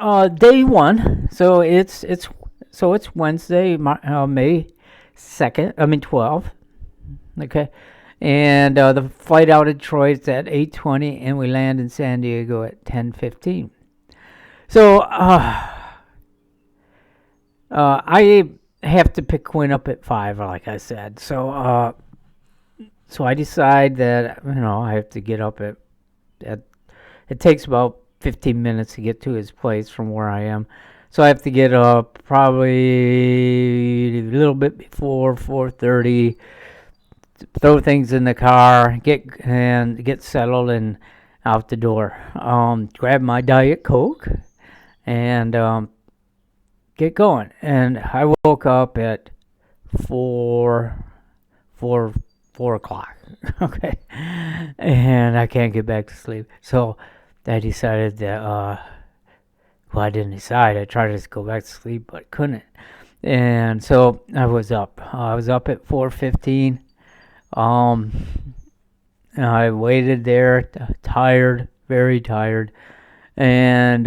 Day one. So it's Wednesday, May 2nd. I mean 12th. Okay, and the flight out of Detroit's at 8:20, and we land in San Diego at 10:15. So I have to pick Quinn up at 5, like I said. So I decide that I have to get up at. It takes about 15 minutes to get to his place from where I am. So I have to get up probably a little bit before 4:30, throw things in the car, get settled and out the door. Grab my Diet Coke and get going. And I woke up at 4, 4, 4 o'clock. Okay, and I can't get back to sleep. So I decided that. Well, I didn't decide. I tried to go back to sleep, but couldn't. And so I was up. I was up at 4:15. Um, and I waited there, tired, very tired, and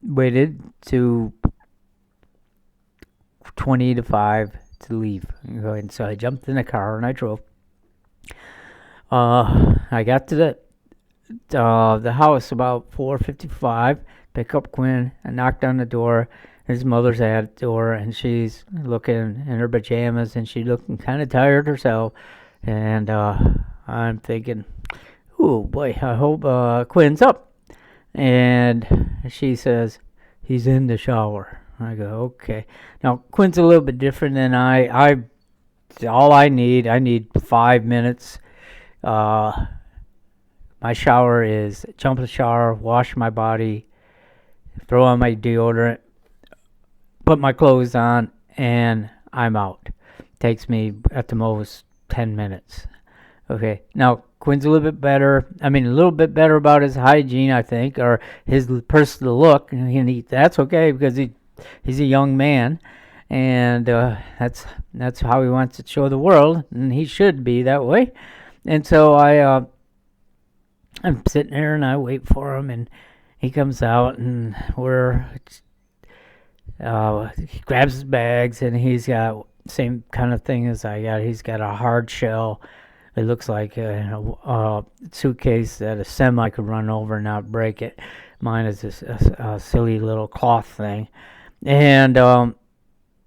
waited to 20 to 5 to leave. And so I jumped in the car and I drove. I got to the house about 4:55. Pick up Quinn. I knocked on the door. His mother's at the door, and she's looking in her pajamas, and she's looking kind of tired herself. And I'm thinking, "Ooh, boy, I hope Quinn's up." And she says, "He's in the shower." I go, "Okay." Now Quinn's a little bit different than I all I need 5 minutes. My shower is jump in the shower, wash my body, throw on my deodorant, put my clothes on, and I'm out. Takes me at the most 10 minutes. Okay. Now Quinn's a little bit better. I mean, a little bit better about his hygiene, I think, or his personal look, and that's okay because he's a young man, and that's how he wants to show the world, and he should be that way. And so I'm sitting there and I wait for him, and he comes out, and he grabs his bags, and he's got same kind of thing as I got. He's got a hard shell. It looks like a suitcase that a semi could run over and not break it. Mine is this silly little cloth thing, and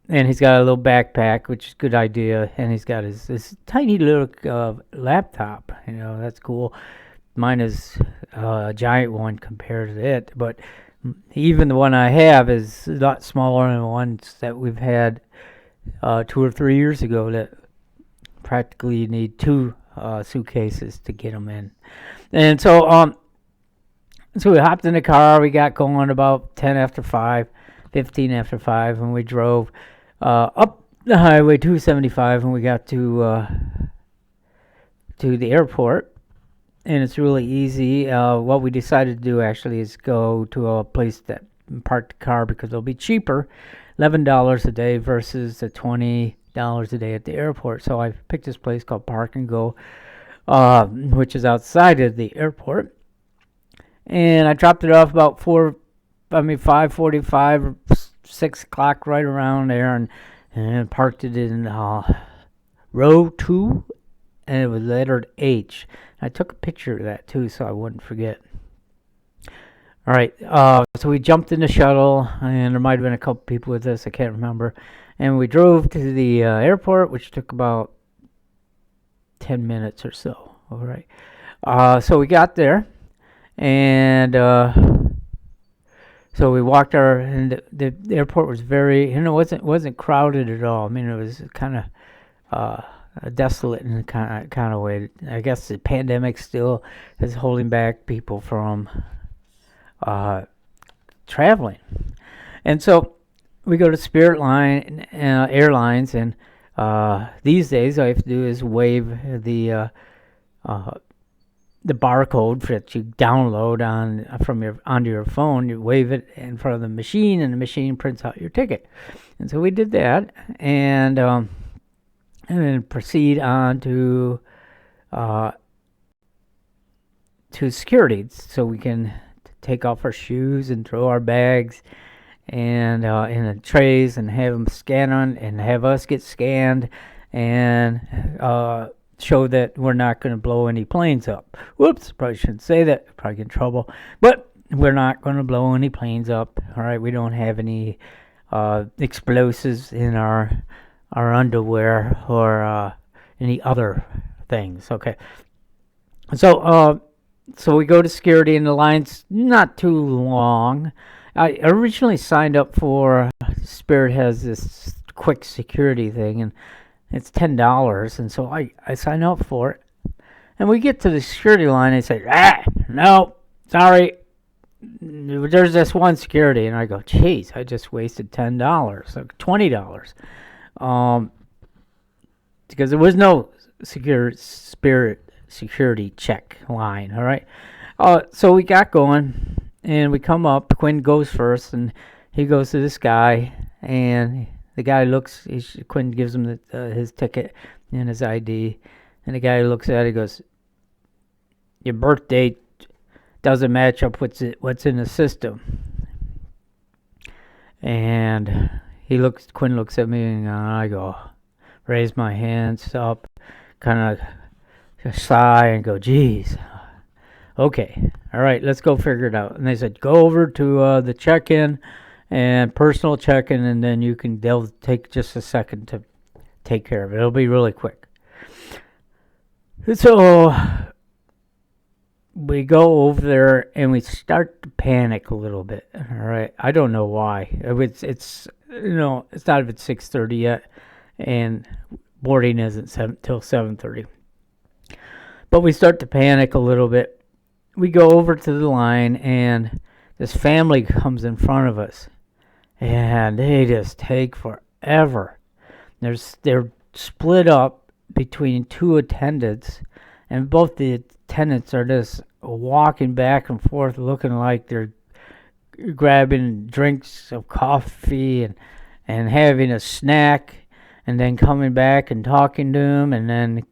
he's got a little backpack, which is a good idea, and he's got this tiny little laptop. That's cool. Mine is a giant one compared to it, but even the one I have is a lot smaller than the ones that we've had 2 or 3 years ago that practically you need two suitcases to get them in. And so we hopped in the car. We got going about 10 after 5, 15 after 5, and we drove up the highway 275, and we got to the airport. And it's really easy. What we decided to do actually is go to a place that park the car because it'll be cheaper, $11 a day versus the $20 a day at the airport. So I picked this place called Park and Go, which is outside of the airport. And I dropped it off about 5:45 or 6 o'clock, right around there, and parked it in row 2, and it was lettered H. I took a picture of that too, so I wouldn't forget. All right, so we jumped in the shuttle, and there might have been a couple people with us. I can't remember. And we drove to the airport, which took about 10 minutes or so. All right. So we got there, and so we walked and the airport was very, wasn't crowded at all. I mean, it was kind of desolate in a kind of way. I guess the pandemic still is holding back people from traveling. And so we go to Spirit Airlines, and these days all you have to do is wave the barcode that you download onto your phone. You wave it in front of the machine, and the machine prints out your ticket. And so we did that, and then proceed on to security, so we can take off our shoes and throw our bags and in the trays and have them scan on and have us get scanned and show that we're not going to blow any planes up. Whoops, probably shouldn't say that. Probably get in trouble. But we're not going to blow any planes up. All right, we don't have any explosives in our underwear or any other things. Okay, so we go to security and the line's not too long. I originally signed up for Spirit has this quick security thing and it's $10, and so I sign up for it. And we get to the security line and they say, no, sorry, there's this one security. And I go, geez, I just wasted $10, like $20. Because there was no Spirit security check line, all right? So we got going, and we come up. Quinn goes first, and he goes to this guy, and the guy looks. Quinn gives him his ticket and his ID, and the guy looks at it. He goes, "Your birth date doesn't match up with what's in the system." And Quinn looks at me, and I go, raise my hands up, kind of sigh, and go, "Geez, okay, all right, let's go figure it out." And they said, "Go over to the check-in and personal check-in, and then they'll take just a second to take care of it. It'll be really quick." So we go over there and we start to panic a little bit. All right, I don't know why. It's not even 6:30 yet, and boarding isn't till 7:30. But we start to panic a little bit. We go over to the line, and this family comes in front of us, and they just take forever. They're split up between two attendants, and both the attendants are just walking back and forth, looking like they're grabbing drinks of coffee and having a snack, and then coming back and talking to them, and then they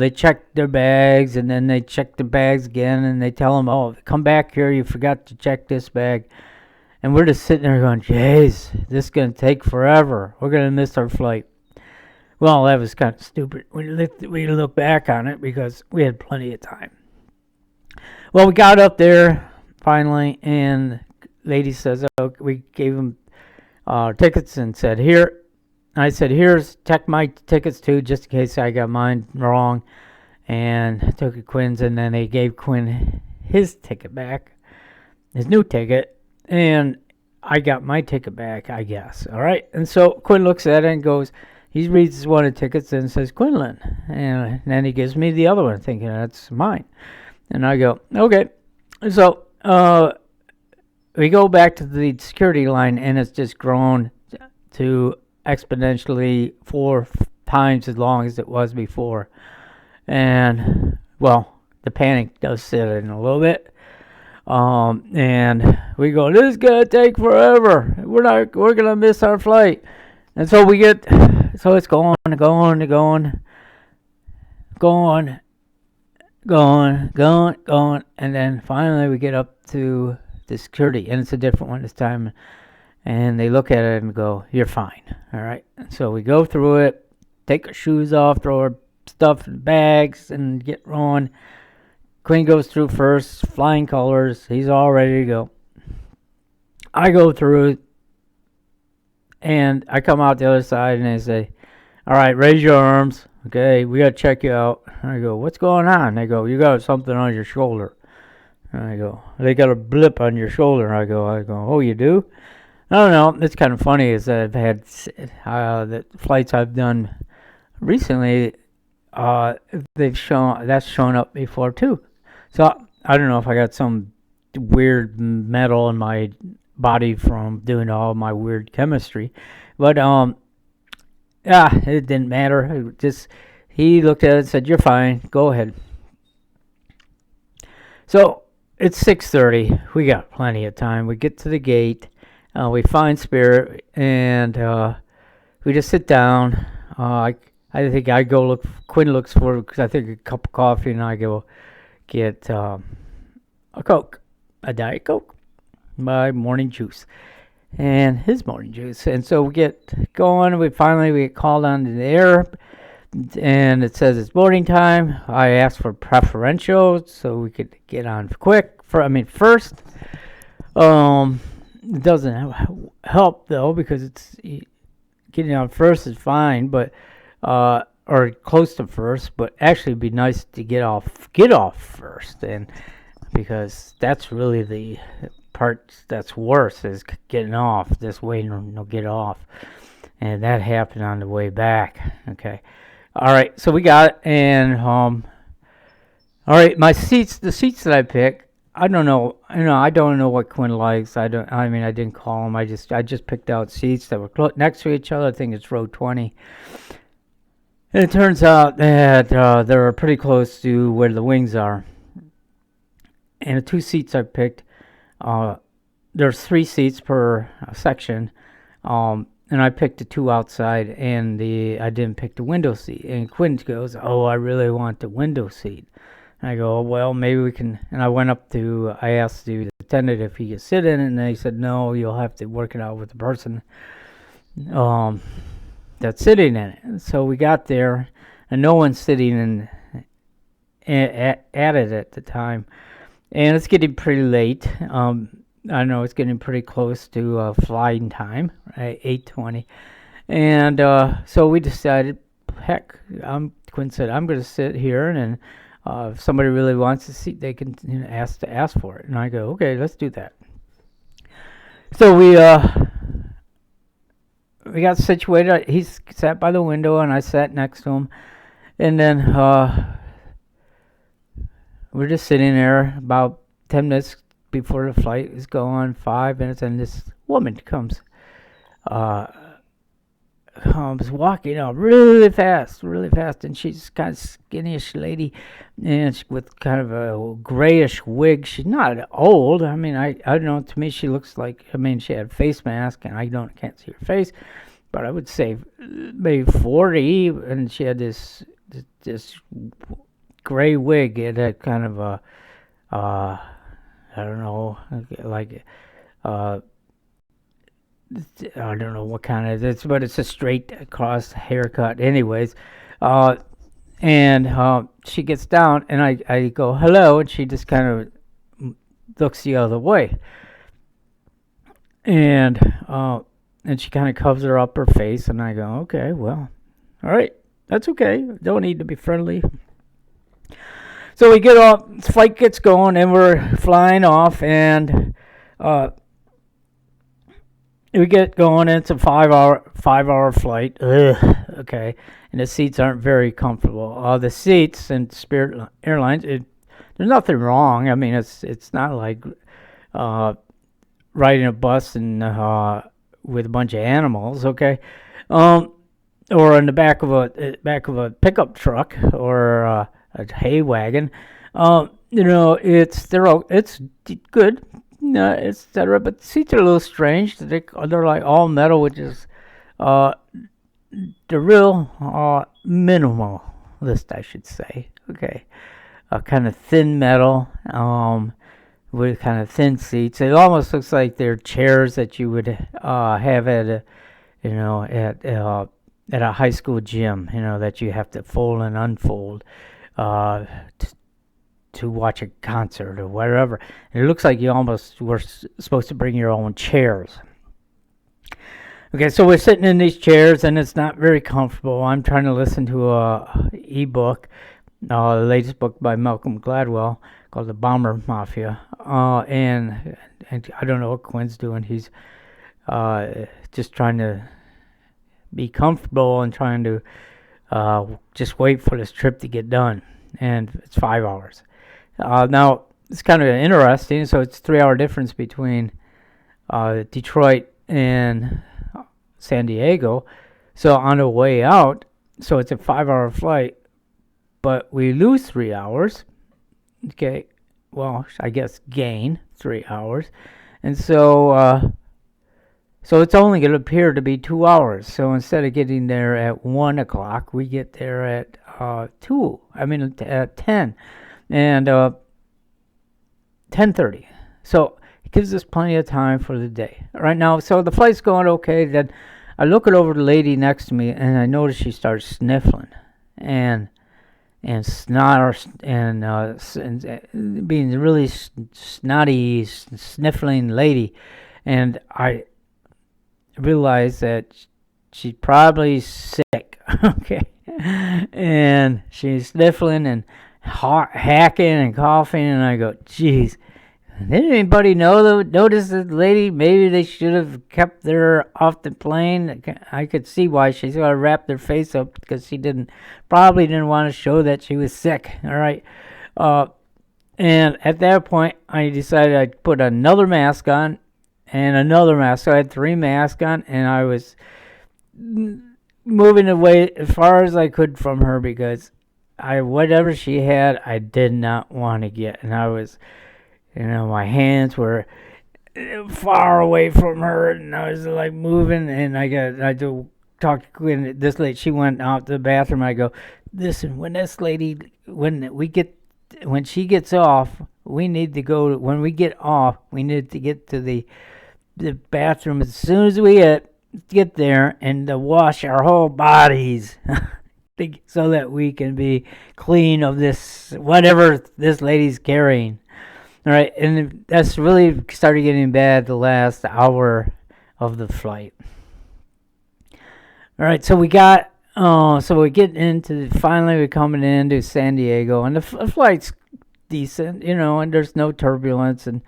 check their bags, and then they check the bags again, and they tell them, "Oh, come back here, you forgot to check this bag." And we're just sitting there going, "Jeez, this is going to take forever. We're going to miss our flight." Well, that was kind of stupid. We look back on it because we had plenty of time. Well, we got up there finally, and lady says, "Oh," we gave them tickets and said, "Here." I said, check my tickets too, just in case I got mine wrong. And I took Quinn's, and then they gave Quinn his ticket back, his new ticket, and I got my ticket back, I guess. All right. And so Quinn looks at it and goes, he reads one of the tickets and says, "Quinlan." And then he gives me the other one, thinking that's mine. And I go, "Okay." So we go back to the security line, and it's just grown to exponentially 4 times as long as it was before. And well, the panic does set in a little bit. And we go, "This is gonna take forever. We're gonna miss our flight." And so it's going, and then finally we get up to the security, and it's a different one this time. And they look at it and go, "You're fine." All right. So we go through it, take our shoes off, throw our stuff in bags, and get rolling. Quinn goes through first, flying colors. He's all ready to go. I go through it, and I come out the other side, and they say, "All right, raise your arms. Okay, we got to check you out." And I go, "What's going on?" They go, "You got something on your shoulder." And I go, "They got a blip on your shoulder." I go, "Oh, you do?" I don't know. It's kind of funny is that I've had the flights I've done recently. That's shown up before too. So I don't know if I got some weird metal in my body from doing all my weird chemistry, but it didn't matter. He looked at it and said, "You're fine. Go ahead." So it's 6:30. We got plenty of time. We get to the gate. We find Spirit, and we just sit down. I think I go look. Quinn looks for, I think, a cup of coffee, and I go get a Coke, a Diet Coke, my morning juice, and his morning juice. And so we get going. We get called on to the air, and it says it's boarding time. I asked for preferential so we could get on quick. First. It doesn't help though because it's getting on first is fine, but or close to first. But actually, it'd be nice to get off first, and because that's really the part that's worse is getting off. Just waiting to get off, and that happened on the way back. Okay, all right, so we got it, and all right, the seats that I picked. I don't know. I don't know what Quinn likes. I don't. I mean, I didn't call him. I just picked out seats that were next to each other. I think it's row 20. And it turns out that they're pretty close to where the wings are. And the two seats I picked, there's 3 seats per section. And I picked the 2 outside, and I didn't pick the window seat. And Quinn goes, "Oh, I really want the window seat." I go, well, maybe we can, and I asked the attendant if he could sit in it, and they said, no, you'll have to work it out with the person that's sitting in it. And so we got there, and no one's sitting at it at the time. And it's getting pretty late. I know it's getting pretty close to flying time, right, 8:20. And so we decided, heck, Quinn said, I'm going to sit here, and if somebody really wants a seat, they can ask for it. And I go, okay, let's do that. So we got situated. He sat by the window, and I sat next to him. And then we're just sitting there about 10 minutes before the flight is going, 5 minutes, and this woman comes walking up really fast, and she's kind of skinny-ish lady, and with kind of a grayish wig. She's not old. I mean, I don't know. To me, she looks like. I mean, she had a face mask, and can't see her face, but I would say maybe 40, and she had this gray wig. It had kind of a I don't know, like I don't know what kind of it's, but it's a straight across haircut. Anyways, and she gets down, and I go hello, and she just kind of looks the other way, and she kind of covers her up her face, and I go, okay, well, all right, that's okay. Don't need to be friendly. So we get off, the flight gets going, and we're flying off, and we get going, and it's a 5-hour flight. Ugh, okay, and the seats aren't very comfortable. The seats in Spirit Airlines, there's nothing wrong. I mean, it's not like riding a bus and with a bunch of animals, okay, or in the back of a pickup truck or a hay wagon. It's good. Etc. But the seats are a little strange. They're like all metal, which is the real minimalist, I should say. Okay, kind of thin metal with kind of thin seats. It almost looks like they're chairs that you would have at a high school gym. That you have to fold and unfold. To watch a concert or whatever. And it looks like you almost were supposed to bring your own chairs. Okay, so we're sitting in these chairs, and it's not very comfortable. I'm trying to listen to a ebook, the latest book by Malcolm Gladwell called The Bomber Mafia. And I don't know what Quinn's doing. He's just trying to be comfortable and trying to just wait for this trip to get done. And it's 5 hours. Now, it's kind of interesting. So it's 3-hour difference between Detroit and San Diego. So on the way out, so it's a 5-hour flight, but we lose 3 hours. Okay, well, I guess gain 3 hours. And so it's only going to appear to be 2 hours. So instead of getting there at 1 o'clock, we get there at at 10. and 10:30. So it gives us plenty of time for the day. Right now, so the flight's going okay. Then I look it over the lady next to me, and I notice she starts sniffling, and snot and being really snotty, sniffling lady, and I realized that she's probably sick. Okay, and she's sniffling and hacking and coughing, and I go, "Geez, did anybody notice this lady? Maybe they should have kept her off the plane." I could see why she's got to wrap their face up, because she probably didn't want to show that she was sick. All right, and at that point, I decided I'd put another mask on and another mask. So I had 3 masks on, and I was moving away as far as I could from her, because whatever she had, I did not want to get, and I was. My hands were far away from her, and I was like moving, and I to talk to Quinn. This lady, she went out to the bathroom. I go, listen, when she gets off, we need to go. When we get off, we need to get to the bathroom as soon as we get there, and to wash our whole bodies. So that we can be clean of this, whatever this lady's carrying. All right, and that's really started getting bad the last hour of the flight. All right, so we get finally we're coming into San Diego, and the flight's decent, and there's no turbulence, and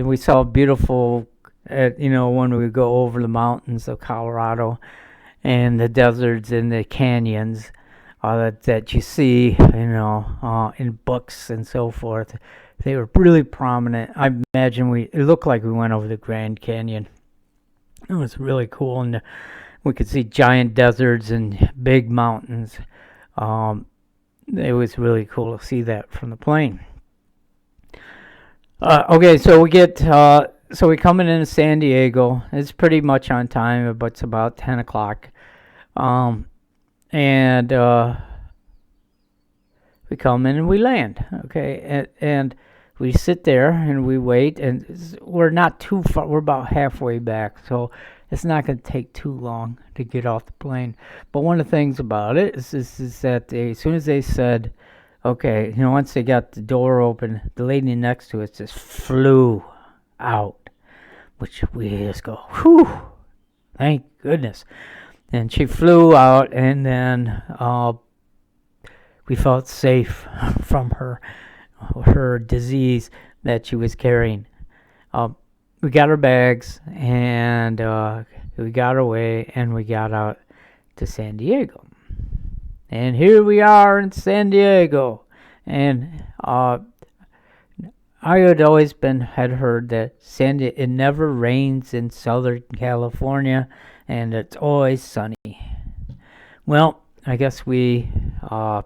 we saw beautiful, when we go over the mountains of Colorado, and the deserts and the canyons that you see, in books and so forth. They were really prominent. I imagine it looked like we went over the Grand Canyon. It was really cool, and we could see giant deserts and big mountains. It was really cool to see that from the plane. Okay, so we're coming into San Diego. It's pretty much on time, but it's about 10 o'clock. And we come in and we land. Okay, and we sit there and we wait, and we're not too far. We're about halfway back, so it's not going to take too long to get off the plane. But one of the things about it is that as soon as they said, okay, once they got the door open, the lady next to us just flew out, which we just go, whew, thank goodness. And she flew out, and then we felt safe from her disease that she was carrying. We got our bags, and we got away, and we got out to San Diego. And here we are in San Diego. And I had always had heard that it never rains in Southern California, and it's always sunny. Well, I guess we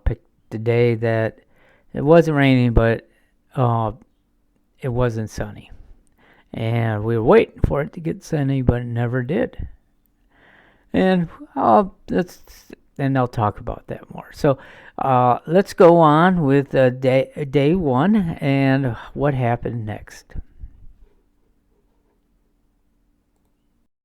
picked the day that it wasn't raining, but it wasn't sunny. And we were waiting for it to get sunny, but it never did. And I'll talk about that more. So let's go on with day 1 and what happened next.